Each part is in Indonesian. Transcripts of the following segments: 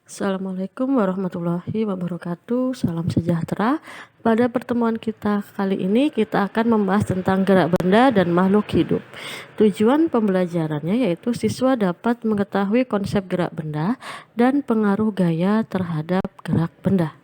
Assalamualaikum warahmatullahi wabarakatuh. Salam sejahtera. Pada pertemuan kita kali ini kita akan membahas tentang gerak benda dan makhluk hidup. Tujuan pembelajarannya yaitu siswa dapat mengetahui konsep gerak benda dan pengaruh gaya terhadap gerak benda.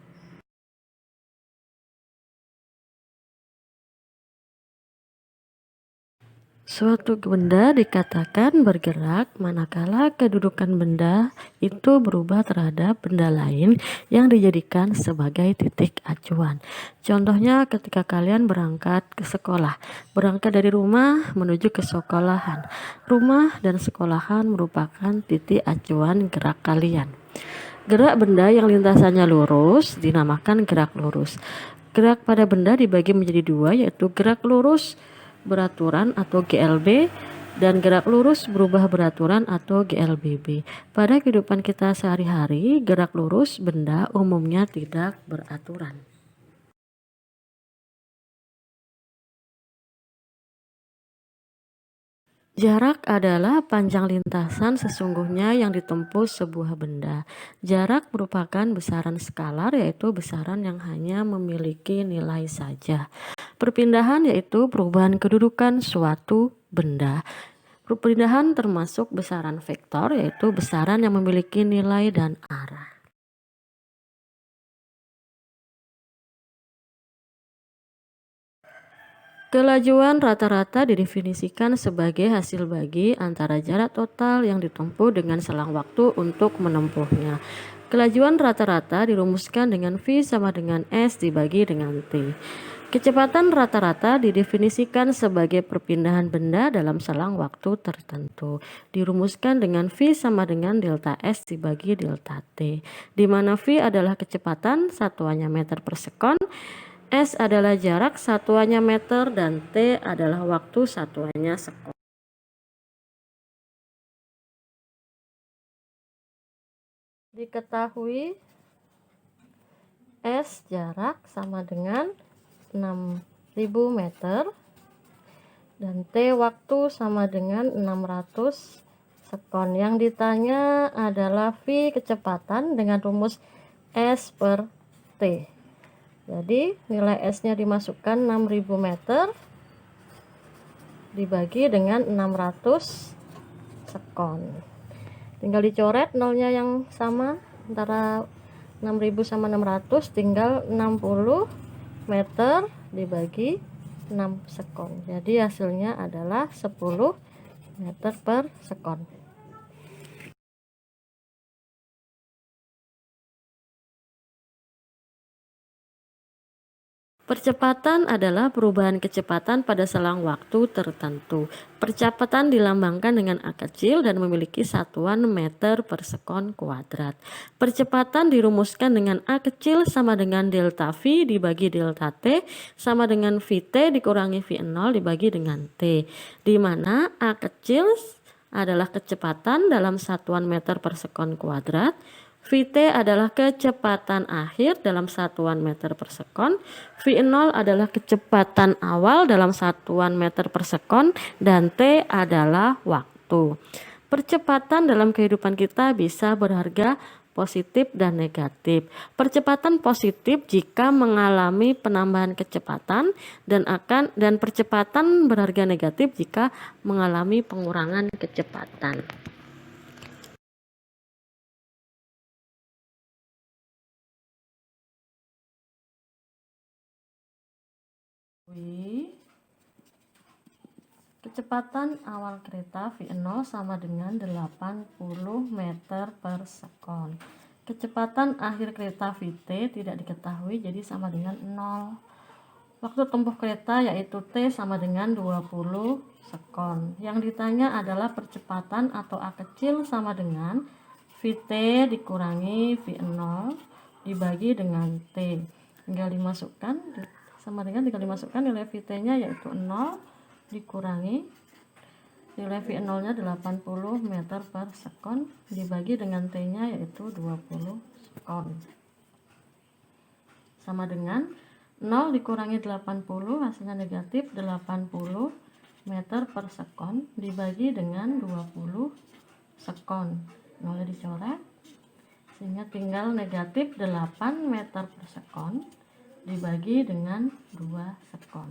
Suatu benda dikatakan bergerak manakala kedudukan benda itu berubah terhadap benda lain yang dijadikan sebagai titik acuan. Contohnya ketika kalian berangkat ke sekolah, berangkat dari rumah menuju ke sekolahan. Rumah dan sekolahan merupakan titik acuan gerak kalian. Gerak benda yang lintasannya lurus dinamakan gerak lurus. Gerak pada benda dibagi menjadi dua, yaitu gerak lurus beraturan atau GLB dan gerak lurus berubah beraturan atau GLBB. Pada kehidupan kita sehari-hari, gerak lurus benda umumnya tidak beraturan. Jarak adalah panjang lintasan sesungguhnya yang ditempuh sebuah benda. Jarak merupakan besaran skalar, yaitu besaran yang hanya memiliki nilai saja. Perpindahan yaitu perubahan kedudukan suatu benda. Perpindahan termasuk besaran vektor, yaitu besaran yang memiliki nilai dan arah. Kelajuan rata-rata didefinisikan sebagai hasil bagi antara jarak total yang ditempuh dengan selang waktu untuk menempuhnya. Kelajuan rata-rata dirumuskan dengan V sama dengan S dibagi dengan T. Kecepatan rata-rata didefinisikan sebagai perpindahan benda dalam selang waktu tertentu. Dirumuskan dengan V sama dengan delta S dibagi delta T, di mana V adalah kecepatan satuannya meter per sekon, S adalah jarak satuannya meter, dan T adalah waktu satuannya sekon. Diketahui S jarak sama dengan 6000 meter dan T waktu sama dengan 600 sekon. Yang ditanya adalah V kecepatan dengan rumus S per T. Jadi nilai S-nya dimasukkan 6000 meter dibagi dengan 600 sekon. Tinggal dicoret nolnya yang sama antara 6000 sama 600, tinggal 60 meter dibagi 6 sekon. Jadi hasilnya adalah 10 meter per sekon. Percepatan adalah perubahan kecepatan pada selang waktu tertentu. Percepatan dilambangkan dengan A kecil dan memiliki satuan meter per sekon kuadrat. Percepatan dirumuskan dengan A kecil sama dengan delta V dibagi delta T sama dengan Vt dikurangi V0 dibagi dengan T, di mana A kecil adalah kecepatan dalam satuan meter per sekon kuadrat, Vt adalah kecepatan akhir dalam satuan meter per sekon, V0 adalah kecepatan awal dalam satuan meter per sekon, dan T adalah waktu. Percepatan dalam kehidupan kita bisa berharga positif dan negatif. Percepatan positif jika mengalami penambahan kecepatan dan percepatan berharga negatif jika mengalami pengurangan kecepatan. Kecepatan awal kereta V0 sama dengan 80 meter per sekon. Kecepatan akhir kereta Vt tidak diketahui, jadi sama dengan 0. Waktu tempuh kereta yaitu T sama dengan 20 sekon. Yang ditanya adalah percepatan atau A kecil sama dengan Vt dikurangi V0 dibagi dengan T. Tinggal dimasukkan tinggal dimasukkan nilai Vt-nya yaitu 0 dikurangi nilai V0 nya 80 meter per sekon dibagi dengan T nya yaitu 20 sekon, sama dengan 0 dikurangi 80 hasilnya negatif 80 meter per sekon dibagi dengan 20 sekon. 0 dicoret Sehingga tinggal negatif 8 meter per sekon dibagi dengan 2 sekon.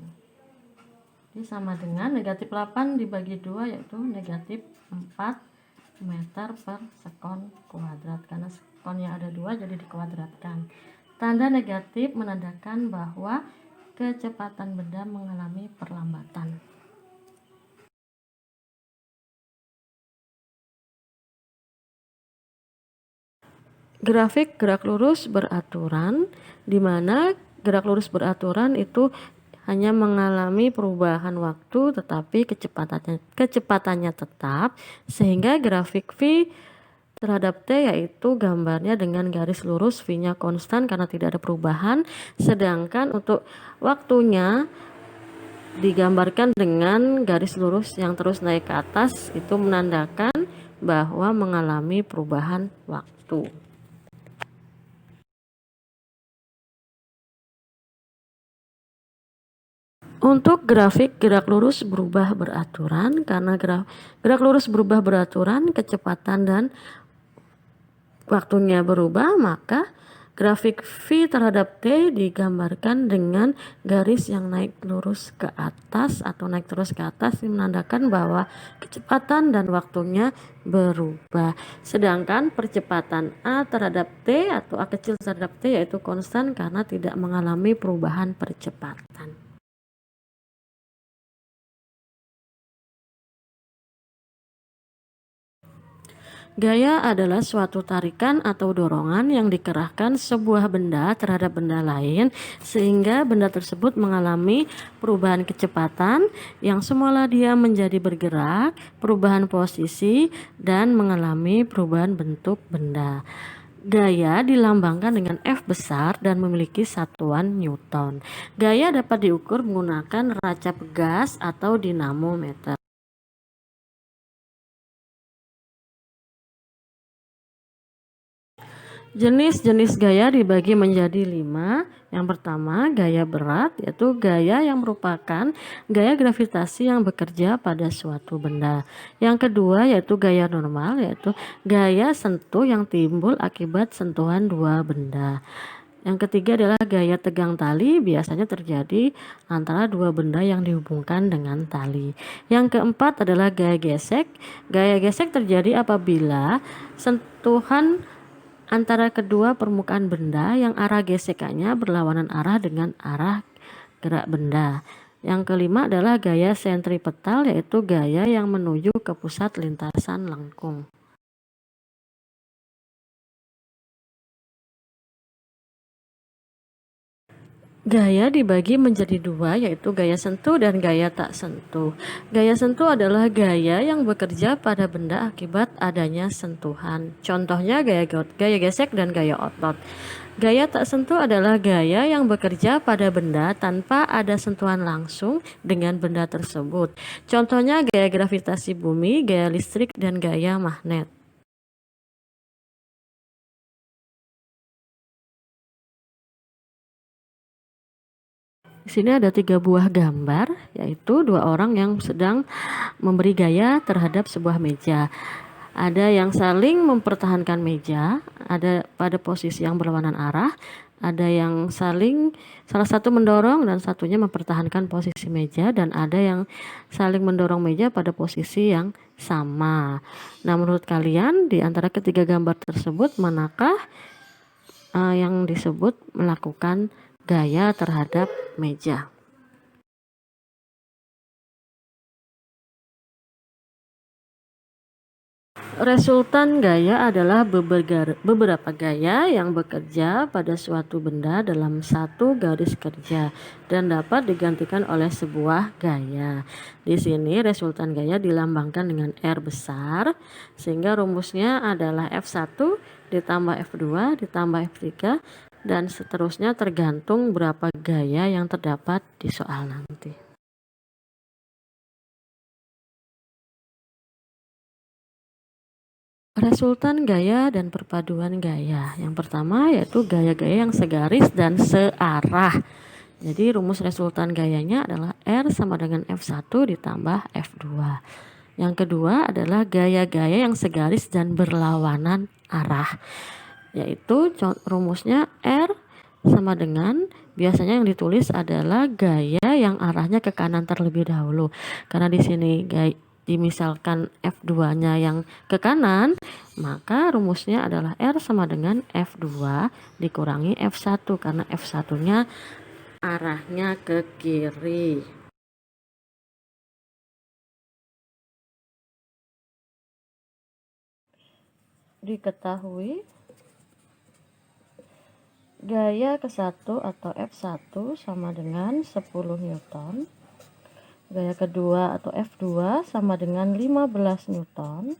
Jadi sama dengan negatif 8 dibagi 2 yaitu negatif 4 meter per sekon kuadrat. Karena sekonnya ada 2 jadi dikuadratkan. Tanda negatif menandakan bahwa kecepatan benda mengalami perlambatan. Grafik gerak lurus beraturan, di mana gerak lurus beraturan itu hanya mengalami perubahan waktu tetapi kecepatannya tetap, sehingga grafik V terhadap T yaitu gambarnya dengan garis lurus, V-nya konstan karena tidak ada perubahan, sedangkan untuk waktunya digambarkan dengan garis lurus yang terus naik ke atas, itu menandakan bahwa mengalami perubahan waktu. Untuk grafik gerak lurus berubah beraturan, karena gerak lurus berubah beraturan, kecepatan dan waktunya berubah, maka grafik V terhadap T digambarkan dengan garis yang naik lurus ke atas atau naik terus ke atas, menandakan bahwa kecepatan dan waktunya berubah. Sedangkan percepatan A terhadap T atau A kecil terhadap T yaitu konstan karena tidak mengalami perubahan percepatan. Gaya adalah suatu tarikan atau dorongan yang dikerahkan sebuah benda terhadap benda lain sehingga benda tersebut mengalami perubahan kecepatan yang semula dia menjadi bergerak, perubahan posisi, dan mengalami perubahan bentuk benda. Gaya dilambangkan dengan F besar dan memiliki satuan Newton. Gaya dapat diukur menggunakan racap gas atau dinamometer. Jenis-jenis gaya dibagi menjadi 5. Yang pertama, gaya berat, yaitu gaya yang merupakan gaya gravitasi yang bekerja pada suatu benda. Yang kedua, yaitu gaya normal, yaitu gaya sentuh yang timbul akibat sentuhan dua benda. Yang ketiga adalah gaya tegang tali, biasanya terjadi antara dua benda yang dihubungkan dengan tali. Yang keempat adalah gaya gesek. Gaya gesek terjadi apabila sentuhan antara kedua permukaan benda yang arah gesekannya berlawanan arah dengan arah gerak benda. Yang kelima adalah gaya sentripetal, yaitu gaya yang menuju ke pusat lintasan lengkung. Gaya dibagi menjadi 2, yaitu gaya sentuh dan gaya tak sentuh. Gaya sentuh adalah gaya yang bekerja pada benda akibat adanya sentuhan. Contohnya gaya gesek dan gaya otot. Gaya tak sentuh adalah gaya yang bekerja pada benda tanpa ada sentuhan langsung dengan benda tersebut. Contohnya gaya gravitasi bumi, gaya listrik, dan gaya magnet. Di sini ada 3 buah gambar, yaitu 2 orang yang sedang memberi gaya terhadap sebuah meja. Ada yang saling mempertahankan meja, ada pada posisi yang berlawanan arah, ada yang salah satu mendorong dan satunya mempertahankan posisi meja, dan ada yang saling mendorong meja pada posisi yang sama. Nah, menurut kalian di antara ketiga gambar tersebut manakah yang disebut melakukan gaya terhadap meja? Resultan gaya adalah beberapa gaya yang bekerja pada suatu benda dalam satu garis kerja dan dapat digantikan oleh sebuah gaya. Di sini resultan gaya dilambangkan dengan R besar, sehingga rumusnya adalah F1 ditambah F2 ditambah F3 dan seterusnya tergantung berapa gaya yang terdapat di soal nanti. Resultan gaya dan perpaduan gaya. Yang pertama yaitu gaya-gaya yang segaris dan searah. Jadi rumus resultan gayanya adalah R sama dengan F1 ditambah F2. Yang kedua adalah gaya-gaya yang segaris dan berlawanan arah. yaitu rumusnya R sama dengan, biasanya yang ditulis adalah gaya yang arahnya ke kanan terlebih dahulu. Karena di sini dimisalkan F2-nya yang ke kanan, maka rumusnya adalah R sama dengan F2 dikurangi F1 karena F1-nya arahnya ke kiri. Diketahui gaya ke-1 atau F1 sama dengan 10 Newton. Gaya kedua atau F2 sama dengan 15 Newton.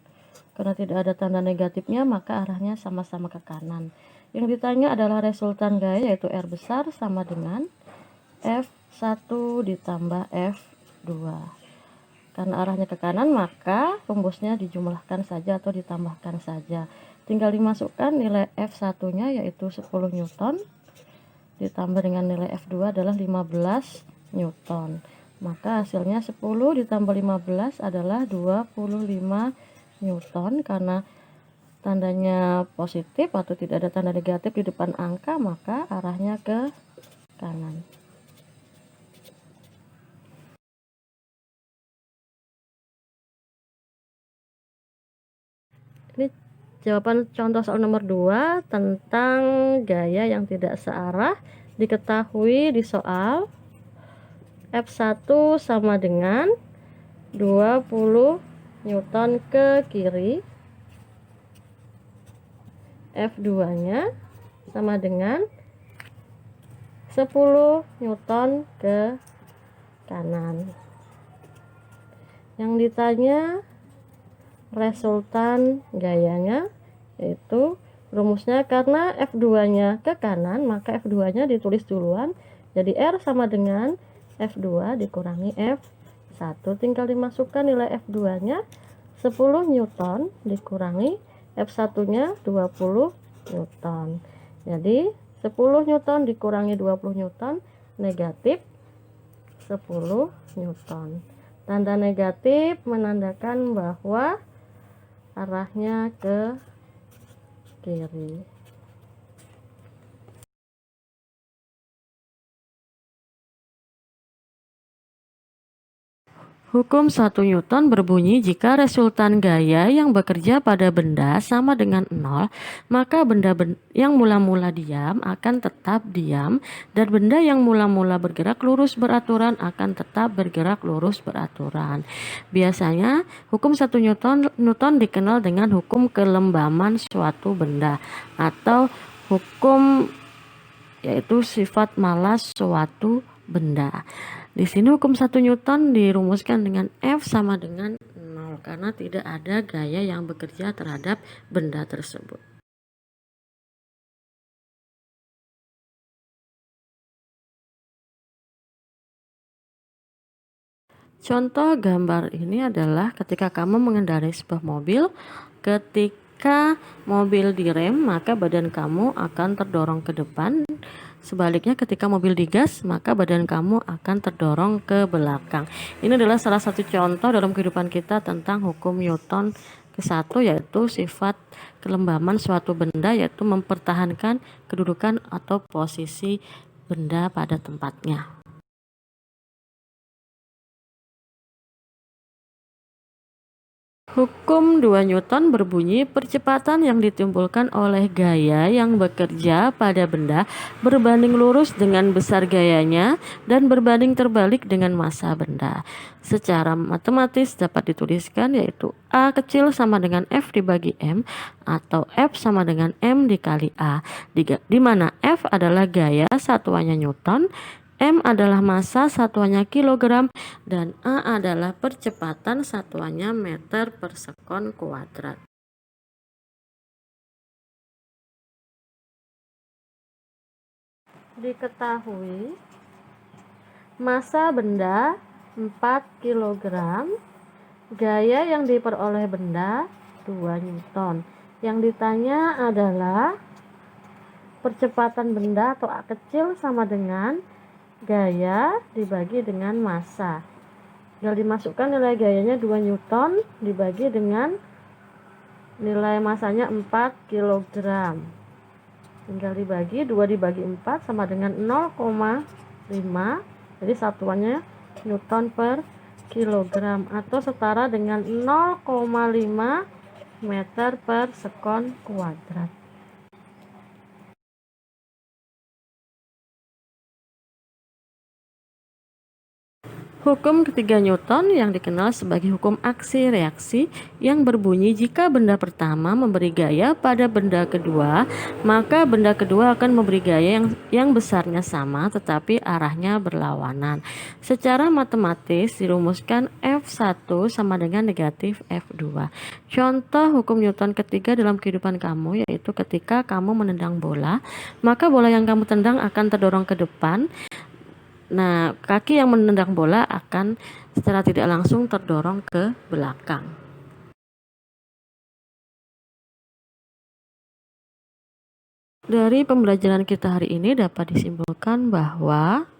Karena tidak ada tanda negatifnya, maka arahnya sama-sama ke kanan. Yang ditanya adalah resultan gaya, yaitu R besar sama dengan F1 ditambah F2. Karena arahnya ke kanan, maka rumusnya dijumlahkan saja atau ditambahkan saja. Tinggal dimasukkan nilai F1-nya yaitu 10 Newton ditambah dengan nilai F2 adalah 15 Newton. Maka hasilnya 10 ditambah 15 adalah 25 Newton. Karena tandanya positif atau tidak ada tanda negatif di depan angka, maka arahnya ke kanan. Ini jawaban contoh soal nomor 2 tentang gaya yang tidak searah. Diketahui di soal F1 sama dengan 20 Newton ke kiri, F2-nya sama dengan 10 Newton ke kanan. Yang ditanya resultan gayanya, yaitu rumusnya karena F2-nya ke kanan, maka F2-nya ditulis duluan. Jadi R sama dengan F2 dikurangi F1. Tinggal dimasukkan nilai F2-nya 10 Newton dikurangi F1-nya 20 Newton. Jadi 10 Newton dikurangi 20 Newton negatif 10 Newton. Tanda negatif menandakan bahwa arahnya ke kiri. Hukum 1 Newton berbunyi jika resultan gaya yang bekerja pada benda sama dengan 0, maka benda yang mula-mula diam akan tetap diam dan benda yang mula-mula bergerak lurus beraturan akan tetap bergerak lurus beraturan. Biasanya hukum 1 Newton dikenal dengan hukum kelembaman suatu benda atau hukum yaitu sifat malas suatu benda. Di sini hukum 1 Newton dirumuskan dengan F sama dengan 0 karena tidak ada gaya yang bekerja terhadap benda tersebut. Contoh gambar ini adalah ketika kamu mengendarai sebuah mobil, ketika mobil direm maka badan kamu akan terdorong ke depan. Sebaliknya ketika mobil digas, maka badan kamu akan terdorong ke belakang. Ini adalah salah satu contoh dalam kehidupan kita tentang hukum Newton ke-1, yaitu sifat kelembaman suatu benda, yaitu mempertahankan kedudukan atau posisi benda pada tempatnya. Hukum 2 Newton berbunyi percepatan yang ditimbulkan oleh gaya yang bekerja pada benda berbanding lurus dengan besar gayanya dan berbanding terbalik dengan massa benda. Secara matematis dapat dituliskan yaitu A kecil sama dengan F dibagi M atau F sama dengan M dikali A, di mana F adalah gaya satuannya Newton, M adalah massa satuannya kilogram, dan A adalah percepatan satuannya meter per sekon kuadrat. Diketahui massa benda 4 kg, gaya yang diperoleh benda 2 Newton. Yang ditanya adalah percepatan benda atau A kecil sama dengan gaya dibagi dengan massa. Tinggal dimasukkan nilai gayanya 2 Newton dibagi dengan nilai massanya 4 kg. tinggal dibagi, 2 dibagi 4 sama dengan 0,5, jadi satuannya Newton per kilogram atau setara dengan 0,5 meter per sekon kuadrat. Hukum ketiga Newton yang dikenal sebagai hukum aksi-reaksi yang berbunyi jika benda pertama memberi gaya pada benda kedua, maka benda kedua akan memberi gaya yang besarnya sama tetapi arahnya berlawanan. Secara matematis dirumuskan F1 sama dengan negatif F2. Contoh hukum Newton ketiga dalam kehidupan kamu yaitu ketika kamu menendang bola, maka bola yang kamu tendang akan terdorong ke depan. Nah, kaki yang menendang bola akan secara tidak langsung terdorong ke belakang. Dari pembelajaran kita hari ini dapat disimpulkan bahwa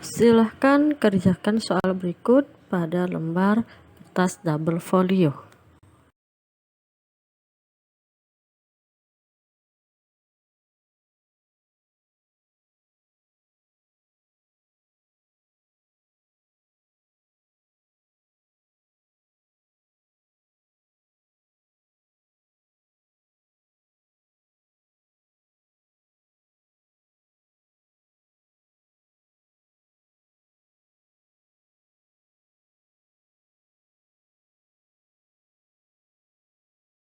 silahkan kerjakan soal berikut pada lembar kertas double folio.